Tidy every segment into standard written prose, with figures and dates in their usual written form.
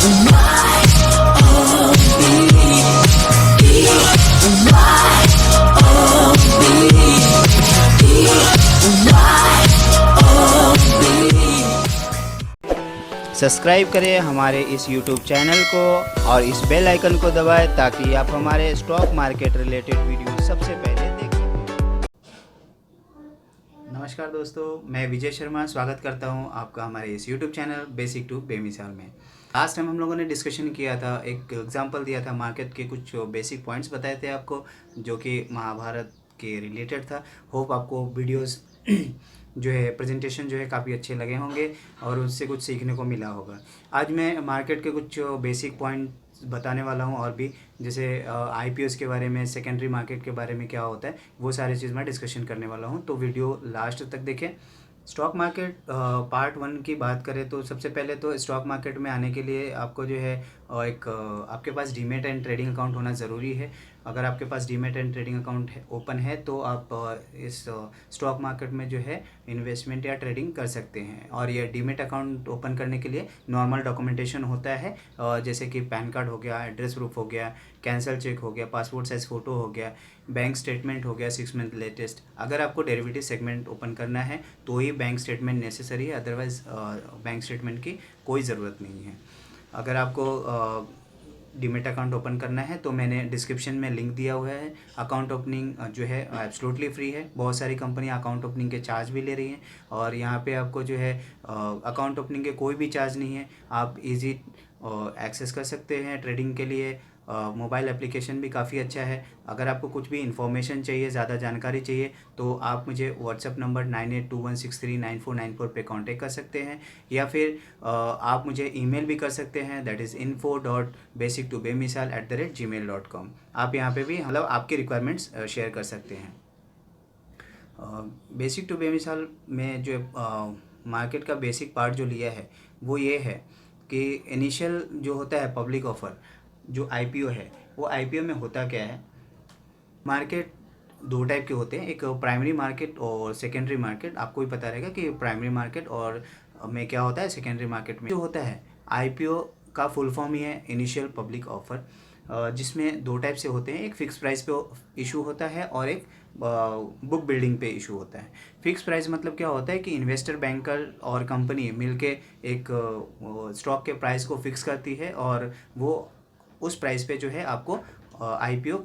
Subscribe करें हमारे इस YouTube चैनल को और इस बेल आइकन को दबाएं ताकि आप हमारे स्टॉक मार्केट रिलेटेड वीडियो सबसे पहले देख सकें। नमस्कार दोस्तों, मैं विजय शर्मा स्वागत करता हूं आपका हमारे इस YouTube चैनल बेसिक टू बेमिसाल में। लास्ट टाइम हम लोगों ने डिस्कशन किया था, एक एग्जांपल दिया था, मार्केट के कुछ बेसिक पॉइंट्स बताए थे आपको जो कि महाभारत के रिलेटेड था। होप आपको वीडियोस जो है प्रेजेंटेशन जो है काफ़ी अच्छे लगे होंगे और उससे कुछ सीखने को मिला होगा। आज मैं मार्केट के कुछ बेसिक पॉइंट बताने वाला हूं और भी जैसे IPOs के बारे में, सेकेंडरी मार्केट के बारे में क्या होता है, वो सारी चीज़ मैं डिस्कशन करने वाला हूं। तो वीडियो लास्ट तक देखें। स्टॉक मार्केट पार्ट 1 की बात करें तो सबसे पहले तो स्टॉक मार्केट में आने के लिए आपको जो है एक आपके पास डीमैट एंड ट्रेडिंग अकाउंट होना ज़रूरी है। अगर आपके पास demat and trading account open है तो आप इस स्टॉक मार्केट में जो है इन्वेस्टमेंट या ट्रेडिंग कर सकते हैं। और ये डीमैट अकाउंट ओपन करने के लिए नॉर्मल डॉक्यूमेंटेशन होता है, जैसे कि पैन कार्ड हो गया, एड्रेस प्रूफ हो गया, कैंसल चेक हो गया, पासपोर्ट साइज फ़ोटो हो गया, बैंक स्टेटमेंट हो गया 6 मंथ लेटेस्ट। अगर आपको डेरिवेटिव सेगमेंट ओपन करना है तो ही बैंक स्टेटमेंट नेसेसरी है, अदरवाइज़ बैंक स्टेटमेंट की कोई ज़रूरत नहीं है। अगर आपको डीमैट अकाउंट ओपन करना है तो मैंने डिस्क्रिप्शन में लिंक दिया हुआ है। अकाउंट ओपनिंग जो है एब्सोल्युटली फ्री है। बहुत सारी कंपनियां अकाउंट ओपनिंग के चार्ज भी ले रही हैं और यहाँ पे आपको जो है अकाउंट ओपनिंग के कोई भी चार्ज नहीं है। आप इजी एक्सेस कर सकते हैं ट्रेडिंग के लिए। मोबाइल एप्लीकेशन भी काफ़ी अच्छा है। अगर आपको कुछ भी इन्फॉर्मेशन चाहिए, ज़्यादा जानकारी चाहिए तो आप मुझे व्हाट्सएप नंबर 9821639494 पे कांटेक्ट कर सकते हैं या फिर आप मुझे ईमेल भी कर सकते हैं, दैट इज़ info.basic2bemisal@gmail.com। आप यहाँ पे भी मतलब आपकी रिक्वायरमेंट्स शेयर कर सकते हैं। बेसिक टू बेमिसाल में जो मार्केट का बेसिक पार्ट जो लिया है वो ये है कि इनिशियल जो होता है पब्लिक ऑफ़र, जो IPO है, वो IPO में होता क्या है। मार्केट दो टाइप के होते हैं, एक प्राइमरी मार्केट और सेकेंडरी मार्केट। आपको भी पता रहेगा कि प्राइमरी मार्केट और में क्या होता है, सेकेंडरी मार्केट में जो होता है। IPO का फुल फॉर्म ही है इनिशियल पब्लिक ऑफ़र, जिसमें दो टाइप से होते हैं, एक फ़िक्स प्राइस पे इशू होता है और एक बुक बिल्डिंग पे इशू होता है। फ़िक्स प्राइस मतलब क्या होता है कि इन्वेस्टर, बैंकर और कंपनी मिलके एक स्टॉक के प्राइस को फिक्स करती है और वो उस प्राइस पे जो है आपको IPO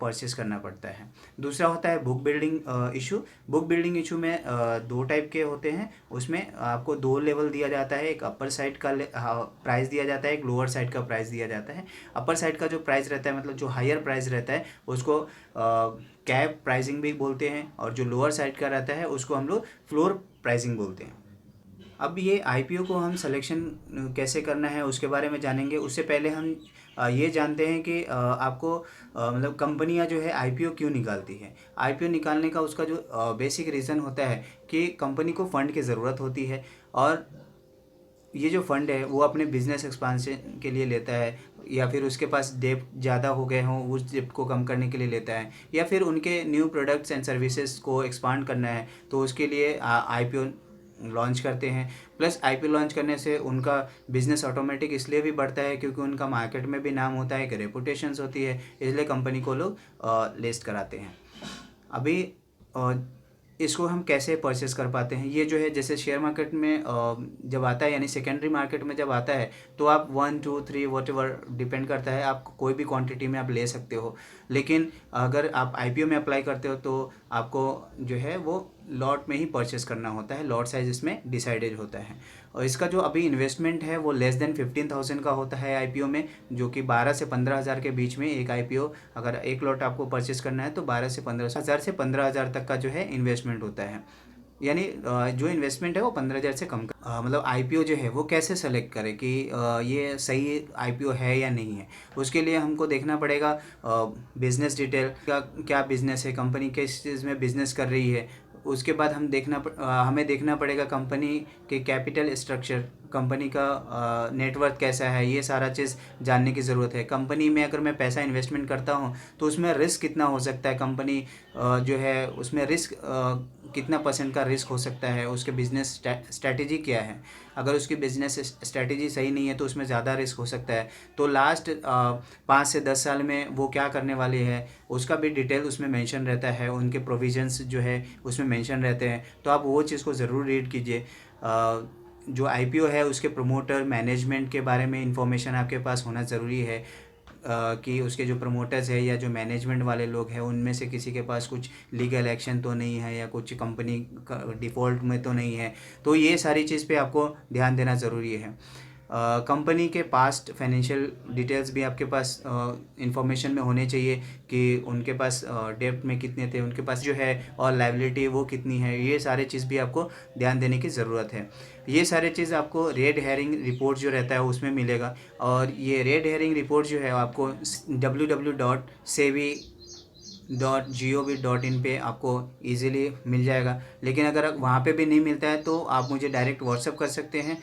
परचेस करना पड़ता है। दूसरा होता है book building issue. Book building issue में दो टाइप के होते हैं। उसमें आपको दो लेवल दिया जाता है, एक अपर साइड का प्राइस दिया जाता है, एक लोअर साइड का प्राइस दिया जाता है। अपर साइड का जो प्राइस रहता है, मतलब जो हायर प्राइस रहता है, उसको कैप प्राइसिंग भी बोलते हैं और जो लोअर साइड का रहता है उसको हम लोग फ्लोर प्राइसिंग बोलते हैं। अब ये IPO को हम सिलेक्शन कैसे करना है उसके बारे में जानेंगे। उससे पहले हम ये जानते हैं कि आपको मतलब कंपनियां जो है IPO क्यों निकालती है। IPO निकालने का उसका जो बेसिक रीज़न होता है कि कंपनी को फ़ंड की ज़रूरत होती है और ये जो फ़ंड है वो अपने बिजनेस एक्सपांशन के लिए लेता है, या फिर उसके पास डेब्ट ज़्यादा हो गए हों, उस डेब्ट को कम करने के लिए लेता है, या फिर उनके न्यू प्रोडक्ट्स एंड सर्विसेज को एक्सपांड करना है तो उसके लिए IPO लॉन्च करते हैं। प्लस IPO लॉन्च करने से उनका बिज़नेस ऑटोमेटिक इसलिए भी बढ़ता है क्योंकि उनका मार्केट में भी नाम होता है, एक रेपुटेशंस होती है, इसलिए कंपनी को लोग लिस्ट कराते हैं। अभी इसको हम कैसे परचेस कर पाते हैं, ये जो है जैसे शेयर मार्केट में जब आता है, यानी सेकेंडरी मार्केट में जब आता है तो आप 1 2 3 वॉटेवर डिपेंड करता है, आप कोई भी क्वांटिटी में आप ले सकते हो। लेकिन अगर आप IPO में अप्लाई करते हो तो आपको जो है वो लॉट में ही परचेस करना होता है, लॉट साइज इसमें डिसाइडेड होता है। और इसका जो अभी इन्वेस्टमेंट है वो लेस देन 15,000 का होता है IPO में, जो कि 12 से 15,000 के बीच में एक IPO, अगर एक लॉट आपको परचेस करना है तो 12 से 15,000 से 15,000 तक का जो है इन्वेस्टमेंट होता है। यानी जो इन्वेस्टमेंट है वो 15,000 से कम का। मतलब IPO जो है वो कैसे सेलेक्ट करें कि ये सही IPO है या नहीं है। उसके लिए हमको देखना पड़ेगा बिज़नेस डिटेल, क्या बिज़नेस है, कंपनी किस चीज़ में बिज़नेस कर रही है। उसके बाद हमें देखना पड़ेगा कंपनी के कैपिटल स्ट्रक्चर, कंपनी का नेटवर्थ कैसा है, ये सारा चीज़ जानने की ज़रूरत है। कंपनी में अगर मैं पैसा इन्वेस्टमेंट करता हूँ तो उसमें रिस्क कितना हो सकता है, कंपनी जो है उसमें रिस्क कितना परसेंट का रिस्क हो सकता है, उसके बिजनेस स्ट्रैटेजी क्या है। अगर उसकी बिजनेस स्ट्रैटेजी सही नहीं है तो उसमें ज़्यादा रिस्क हो सकता है। तो लास्ट 5 से 10 साल में वो क्या करने वाली है उसका भी डिटेल उसमें मेंशन रहता है, उनके प्रोविजंस जो है उसमें मेंशन रहते हैं। तो आप वो चीज़ को ज़रूर रीड कीजिए। जो आईपीओ है उसके प्रमोटर मैनेजमेंट के बारे में इंफॉर्मेशन आपके पास होना ज़रूरी है, कि उसके जो प्रमोटर्स है या जो मैनेजमेंट वाले लोग हैं उनमें से किसी के पास कुछ लीगल एक्शन तो नहीं है या कुछ कंपनी का डिफ़ॉल्ट में तो नहीं है। तो ये सारी चीज़ पे आपको ध्यान देना ज़रूरी है। कंपनी के पास्ट फाइनेंशियल डिटेल्स भी आपके पास इंफॉर्मेशन में होने चाहिए, कि उनके पास डेब्ट में कितने थे, उनके पास जो है और लायबिलिटी वो कितनी है। ये सारे चीज़ भी आपको ध्यान देने की ज़रूरत है। ये सारे चीज़ आपको रेड हेरिंग रिपोर्ट जो रहता है उसमें मिलेगा। और ये रेड हेरिंग रिपोर्ट जो है आपको www.sebi.gov.in पे आपको इजीली मिल जाएगा। लेकिन अगर वहाँ पे भी नहीं मिलता है तो आप मुझे डायरेक्ट व्हाट्सअप कर सकते हैं।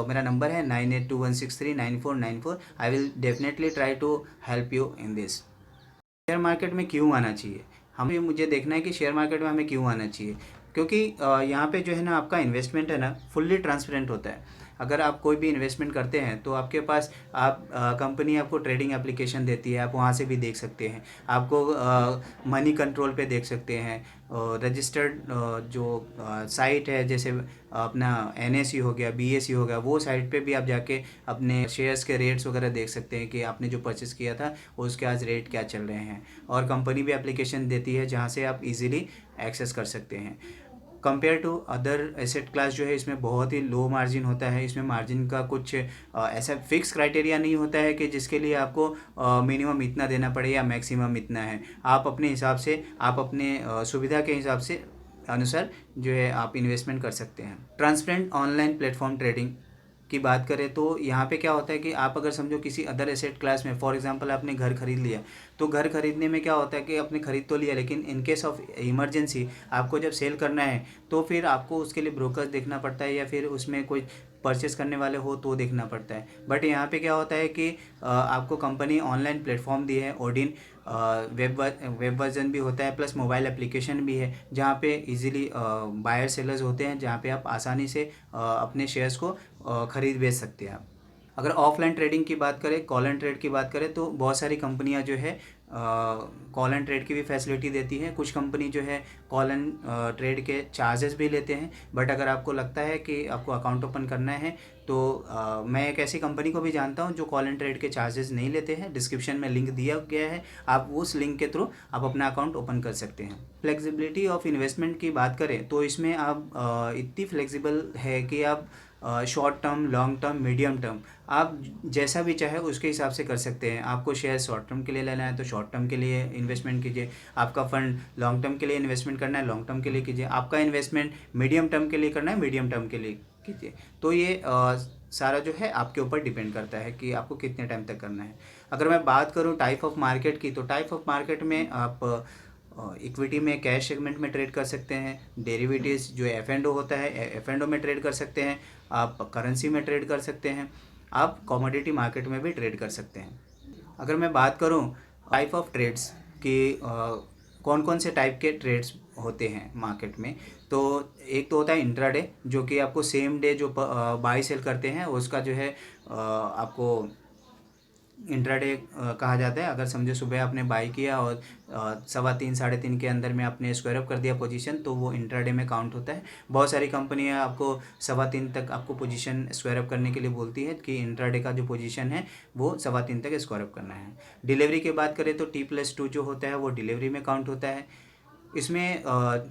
मेरा नंबर है 9821639494। I will definitely try to help you in this. Share market में क्यों आना चाहिए, हमें मुझे देखना है कि शेयर मार्केट में हमें क्यों आना चाहिए। क्योंकि यहाँ पे जो है ना आपका इन्वेस्टमेंट है ना फुल्ली ट्रांसपेरेंट होता है। अगर आप कोई भी इन्वेस्टमेंट करते हैं तो आपके पास आप कंपनी आपको ट्रेडिंग एप्लीकेशन देती है, आप वहाँ से भी देख सकते हैं। आपको मनी कंट्रोल पे देख सकते हैं। रजिस्टर्ड जो साइट है जैसे अपना एनएसई हो गया, बीएसई हो गया, वो साइट पे भी आप जाके अपने शेयर्स के रेट्स वगैरह देख सकते हैं कि आपने जो परचेस किया था उसके आज रेट क्या चल रहे हैं। और कंपनी भी एप्लीकेशन देती है जहाँ से आप इजीली एक्सेस कर सकते हैं। Compare to other asset class जो है इसमें बहुत ही लो मार्जिन होता है। इसमें मार्जिन का कुछ ऐसा फिक्स क्राइटेरिया नहीं होता है कि जिसके लिए आपको मिनिमम इतना देना पड़े या मैक्सिमम इतना है। आप अपने हिसाब से, आप अपने सुविधा के हिसाब से अनुसार जो है आप इन्वेस्टमेंट कर सकते हैं। ट्रांसपेरेंट ऑनलाइन प्लेटफॉर्म ट्रेडिंग की बात करें तो यहाँ पे क्या होता है कि आप अगर समझो किसी अदर एसेट क्लास में, फॉर एग्जांपल आपने घर खरीद लिया, तो घर खरीदने में क्या होता है कि आपने खरीद तो लिया लेकिन इन केस ऑफ इमरजेंसी आपको जब सेल करना है तो फिर आपको उसके लिए ब्रोकर देखना पड़ता है या फिर उसमें कोई परचेस करने वाले हो तो देखना पड़ता है। बट यहाँ पे क्या होता है कि आपको कंपनी ऑनलाइन प्लेटफॉर्म दी है ओडिन। वेब वर्जन भी होता है प्लस मोबाइल एप्लीकेशन भी है जहाँ पे इजीली बायर सेलर्स होते हैं, जहाँ पे आप आसानी से अपने शेयर्स को ख़रीद बेच सकते हैं आप। अगर ऑफलाइन ट्रेडिंग की बात करें, कॉल एंड ट्रेड की बात करें, तो बहुत सारी कंपनियां जो है कॉल एंड ट्रेड की भी फैसिलिटी देती हैं। कुछ कंपनी जो है कॉल एंड ट्रेड के चार्जेस भी लेते हैं। बट अगर आपको लगता है कि आपको अकाउंट ओपन करना है तो मैं एक ऐसी कंपनी को भी जानता हूं जो कॉल एंड ट्रेड के चार्जेस नहीं लेते हैं। डिस्क्रिप्शन में लिंक दिया गया है, आप उस लिंक के थ्रू आप अपना अकाउंट ओपन कर सकते हैं। फ्लेक्सिबिलिटी ऑफ इन्वेस्टमेंट की बात करें तो इसमें आप इतनी फ्लेक्सिबल है कि आप short term, long term, medium term आप जैसा भी चाहे उसके हिसाब से कर सकते हैं। आपको शेयर शॉर्ट टर्म के लिए लेना है तो शॉर्ट टर्म के लिए इन्वेस्टमेंट कीजिए। आपका फंड लॉन्ग टर्म के लिए इन्वेस्टमेंट करना है, लॉन्ग टर्म के लिए कीजिए। आपका इन्वेस्टमेंट मीडियम टर्म के लिए करना है, मीडियम टर्म के लिए कीजिए। तो ये सारा जो है आपके ऊपर डिपेंड करता है कि आपको कितने टाइम तक करना है। अगर मैं बात करूँ टाइप ऑफ मार्केट की, तो टाइप ऑफ मार्केट में आप इक्विटी में कैश सेगमेंट में ट्रेड कर सकते हैं। डेरिवेटिव्स जो एफ एंड ओ होता है एफ एंड ओ में ट्रेड कर सकते हैं। आप करेंसी में ट्रेड कर सकते हैं। आप कमोडिटी मार्केट में भी ट्रेड कर सकते हैं। अगर मैं बात करूं टाइप ऑफ ट्रेड्स कि कौन कौन से टाइप के ट्रेड्स होते हैं मार्केट में, तो एक तो होता है इंट्राडे, जो कि आपको सेम डे जो बाई सेल करते हैं उसका जो है आपको इंट्राडे कहा जाता है। अगर समझो सुबह आपने बाई किया और 3:15 3:30 के अंदर में आपने स्क्वायर अप कर दिया पोजीशन, तो वो इंट्राडे में काउंट होता है। बहुत सारी कंपनियां आपको 3:15 तक आपको पोजीशन स्क्वायर अप करने के लिए बोलती है कि इंट्राडे का जो पोजीशन है वो 3:15 तक स्क्वायर अप करना है। डिलीवरी की बात करें तो T+2 जो होता है वो डिलीवरी में काउंट होता है। इसमें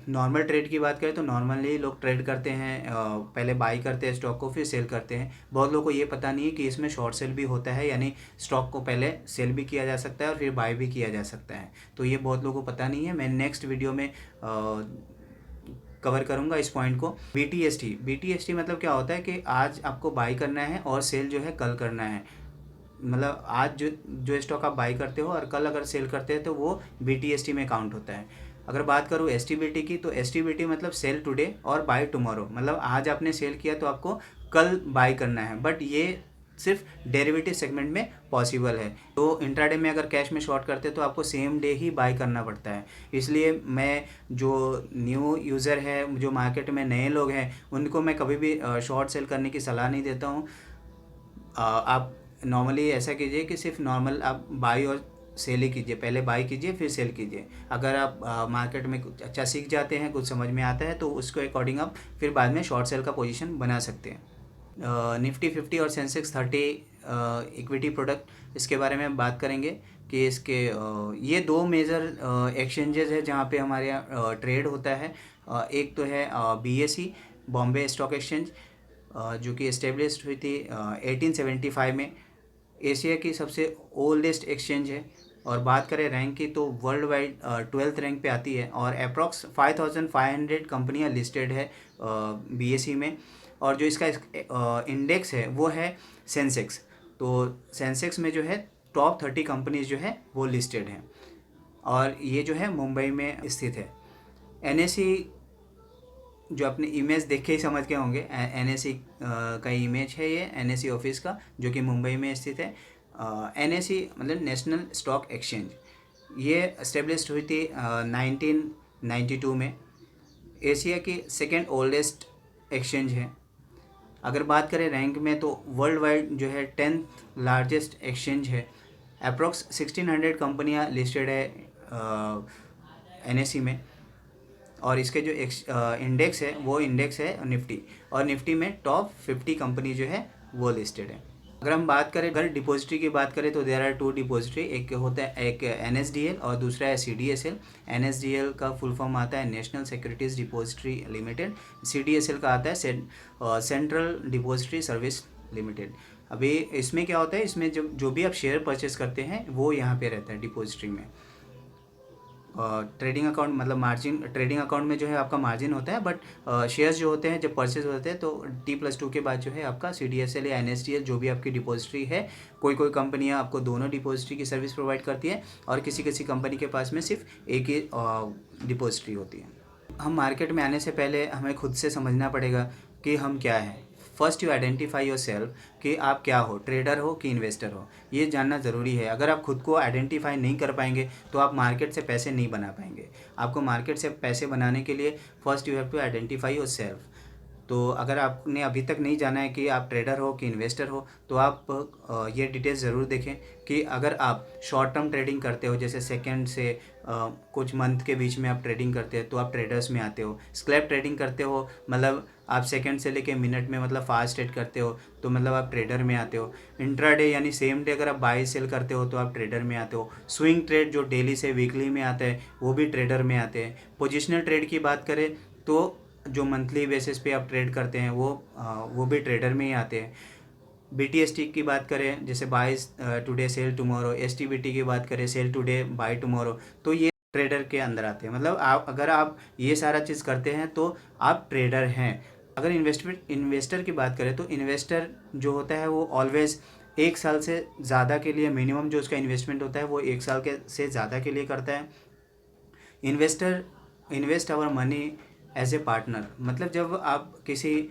नॉर्मल ट्रेड की बात करें तो नॉर्मली लोग ट्रेड करते हैं, पहले बाई करते हैं स्टॉक को फिर सेल करते हैं। बहुत लोगों को ये पता नहीं है कि इसमें शॉर्ट सेल भी होता है, यानी स्टॉक को पहले सेल भी किया जा सकता है और फिर बाई भी किया जा सकता है। तो ये बहुत लोगों को पता नहीं है। मैं नेक्स्ट वीडियो में कवर करूंगा इस पॉइंट को। BTST मतलब क्या होता है कि आज आपको बाई करना है और सेल जो है कल करना है। मतलब आज जो स्टॉक आप बाई करते हो और कल अगर सेल करते हैं तो वो BTST में काउंट होता है। अगर बात करूँ STBT की, तो STBT मतलब सेल टुडे और बाय टुमारो, मतलब आज आपने सेल किया तो आपको कल बाय करना है। बट ये सिर्फ डेरिवेटिव सेगमेंट में पॉसिबल है। तो इंट्राडे में अगर कैश में शॉर्ट करते हैं तो आपको सेम डे ही बाय करना पड़ता है। इसलिए मैं जो न्यू यूज़र है, जो मार्केट में नए लोग हैं, उनको मैं कभी भी शॉर्ट सेल करने की सलाह नहीं देता हूँ। आप नॉर्मली ऐसा कीजिए कि सिर्फ नॉर्मल आप बाई और सेल ही कीजिए, पहले बाई कीजिए फिर सेल कीजिए। अगर आप मार्केट में कुछ अच्छा सीख जाते हैं, कुछ समझ में आता है, तो उसके अकॉर्डिंग आप फिर बाद में शॉर्ट सेल का पोजीशन बना सकते हैं। निफ्टी 50 और सेंसेक्स 30 इक्विटी प्रोडक्ट, इसके बारे में बात करेंगे कि इसके ये दो मेजर एक्सचेंजेस है जहाँ पे हमारे यहाँ ट्रेड होता है। एक तो है BSE, बॉम्बे स्टॉक एक्सचेंज, जो कि इस्टेब्लिश हुई थी 1875 में। एशिया की सबसे ओल्डेस्ट एक्सचेंज है। और बात करें रैंक की तो वर्ल्ड वाइड 12th रैंक पे आती है और अप्रॉक्स 5500 कंपनियां लिस्टेड है BSE में। और जो इसका इंडेक्स है वो है सेंसेक्स। तो सेंसेक्स में जो है टॉप 30 कंपनीज जो है वो लिस्टेड हैं और ये जो है मुंबई में स्थित है। NSE जो अपने इमेज देख के ही समझ के होंगे, NSE का इमेज है ये NSE ऑफिस का, जो कि मुंबई में स्थित है। NSE मतलब नेशनल स्टॉक एक्सचेंज। ये एस्टेब्लिश हुई थी 1992 में। एशिया की सेकेंड ओल्डेस्ट एक्सचेंज है। अगर बात करें रैंक में तो वर्ल्ड वाइड जो है 10th लार्जेस्ट एक्सचेंज है। अप्रॉक्स 1600 कंपनियां लिस्टेड है NSE में। और इसके जो इंडेक्स है वो इंडेक्स है निफ्टी, और निफ्टी में टॉप 50 कंपनी जो है वो लिस्टेड है। अगर हम बात करें, अगर डिपॉजिटरी की बात करें तो देयर आर 2 डिपॉजिटरी, एक होता है एक NSDL और दूसरा है CDSL। NSDL का फुल फॉर्म आता है national securities depository limited. CDSL का आता है सेंट्रल डिपॉजिटरी सर्विस लिमिटेड। अभी इसमें क्या होता है, इसमें जो भी आप शेयर परचेस करते हैं वो यहाँ पे रहता है डिपॉजिटरी में। ट्रेडिंग अकाउंट मतलब मार्जिन, ट्रेडिंग अकाउंट में जो है आपका मार्जिन होता है, बट शेयर्स जो होते हैं जब परचेज होते हैं तो T+2 के बाद जो है आपका CDSL या NSDL जो भी आपकी डिपॉजिटरी है। कोई कंपनियां आपको दोनों डिपॉजिटरी की सर्विस प्रोवाइड करती है और किसी कंपनी के पास में सिर्फ एक ही डिपॉजिटरी होती है। हम मार्केट में आने से पहले हमें खुद से समझना पड़ेगा कि हम क्या हैं। First you identify your self कि आप क्या हो, ट्रेडर हो कि इन्वेस्टर हो, ये जानना ज़रूरी है। अगर आप खुद को आइडेंटिफाई नहीं कर पाएंगे तो आप मार्केट से पैसे नहीं बना पाएंगे। आपको मार्केट से पैसे बनाने के लिए first you have to identify yourself. तो अगर आपने अभी तक नहीं जाना है कि आप ट्रेडर हो कि इन्वेस्टर हो, तो आप ये डिटेल्स ज़रूर देखें कि अगर आप शॉर्ट टर्म ट्रेडिंग करते हो, जैसे सेकंड से कुछ मंथ के बीच में आप ट्रेडिंग करते हैं तो आप ट्रेडर्स में आते हो। स्क्लैप ट्रेडिंग करते हो मतलब आप सेकंड से लेके मिनट में मतलब फास्ट ट्रेड करते हो तो मतलब आप ट्रेडर में आते हो। इंट्राडे यानी सेम डे अगर आप बाई सेल करते हो तो आप ट्रेडर में आते हो। स्विंग ट्रेड जो डेली से वीकली में आता है वो भी ट्रेडर में आते हैं। पोजिशनल ट्रेड की बात करें तो जो मंथली बेसिस पे आप ट्रेड करते हैं वो भी ट्रेडर में ही आते हैं। BTST की बात करें, जैसे buy today sell tomorrow, STBT की बात करें सेल टुडे बाय टुमारो, तो ये ट्रेडर के अंदर आते हैं। मतलब अगर आप ये सारा चीज़ करते हैं तो आप ट्रेडर हैं। अगर इन्वेस्टर की बात करें तो इन्वेस्टर जो होता है वो ऑलवेज 1 साल से ज़्यादा के लिए मिनिमम जो उसका इन्वेस्टमेंट होता है वो 1 साल के से ज़्यादा के लिए करता है। Investor invest our money as a partner, मतलब जब आप किसी,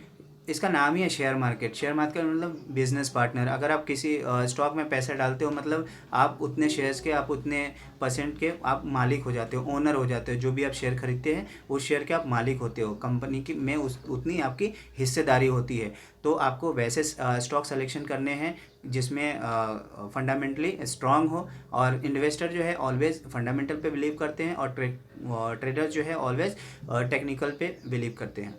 इसका नाम ही है शेयर मार्केट मतलब बिजनेस पार्टनर। अगर आप किसी स्टॉक में पैसा डालते हो मतलब आप उतने शेयर्स के, आप उतने परसेंट के आप मालिक हो जाते हो, ओनर हो जाते हो। जो भी आप शेयर खरीदते हैं उस शेयर के आप मालिक होते हो। कंपनी की में उतनी आपकी हिस्सेदारी होती है। तो आपको वैसे स्टॉक सिलेक्शन करने हैं जिसमें फंडामेंटली स्ट्रांग हो। और इन्वेस्टर जो है ऑलवेज फंडामेंटल पे बिलीव करते हैं और ट्रेडर जो है ऑलवेज टेक्निकल पे बिलीव करते हैं,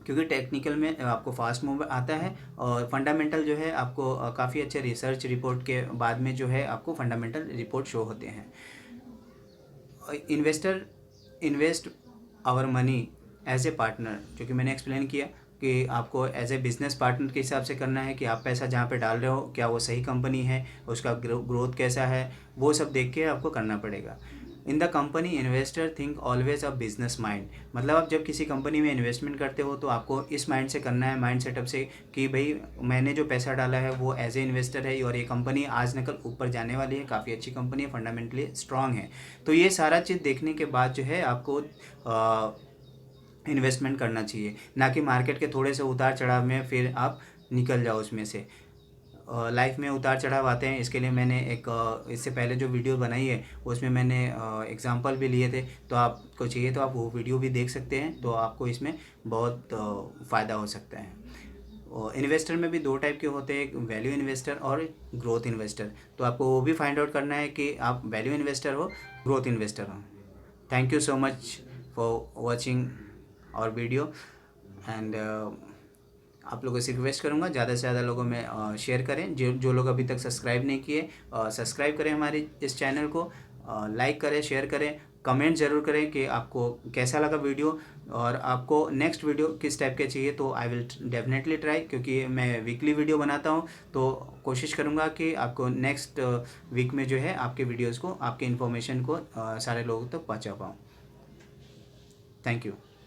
क्योंकि टेक्निकल में आपको फास्ट मूव आता है और फंडामेंटल जो है आपको काफ़ी अच्छे रिसर्च रिपोर्ट के बाद में जो है आपको फंडामेंटल रिपोर्ट शो होते हैं। Investor invest our money as a partner, जो कि मैंने एक्सप्लेन किया कि आपको एज ए बिजनेस पार्टनर के हिसाब से करना है कि आप पैसा जहाँ पे डाल रहे हो क्या वो सही कंपनी है, उसका ग्रोथ कैसा है, वो सब देख के आपको करना पड़ेगा। In the company investor think always a business mind, मतलब आप जब किसी कंपनी में इन्वेस्टमेंट करते हो तो आपको इस माइंड से करना है, माइंड सेटअप से कि भाई मैंने जो पैसा डाला है वो एज ए इन्वेस्टर है और ये कंपनी आज न कल ऊपर जाने वाली है, काफ़ी अच्छी कंपनी है, फंडामेंटली स्ट्रांग है। तो ये सारा चीज़ देखने के बाद जो है आपको इन्वेस्टमेंट करना चाहिए, ना कि मार्केट के थोड़े से उतार चढ़ाव में फिर आप निकल जाओ उसमें से। लाइफ में उतार चढ़ाव आते हैं, इसके लिए मैंने एक इससे पहले जो वीडियो बनाई है उसमें मैंने एग्जांपल भी लिए थे, तो आपको चाहिए तो आप वो वीडियो भी देख सकते हैं, तो आपको इसमें बहुत फ़ायदा हो सकता है। और इन्वेस्टर में भी दो टाइप के होते हैं, एक वैल्यू इन्वेस्टर और एक ग्रोथ इन्वेस्टर, तो आपको वो भी फाइंड आउट करना है कि आप वैल्यू इन्वेस्टर हो, ग्रोथ इन्वेस्टर हो। Thank you so much for watching our video and आप लोगों से रिक्वेस्ट करूँगा ज़्यादा से ज़्यादा लोगों में शेयर करें, जो जो लोग अभी तक सब्सक्राइब नहीं किए सब्सक्राइब करें हमारे इस चैनल को, लाइक करें, शेयर करें, कमेंट ज़रूर करें कि आपको कैसा लगा वीडियो और आपको नेक्स्ट वीडियो किस टाइप के चाहिए, तो आई विल डेफिनेटली ट्राई, क्योंकि मैं वीकली वीडियो बनाता हूँ, तो कोशिश करूँगा कि आपको नेक्स्ट वीक में जो है आपके वीडियोज़ को, आपके इन्फॉर्मेशन को सारे लोगों तक पहुँचा पाऊँ। Thank you.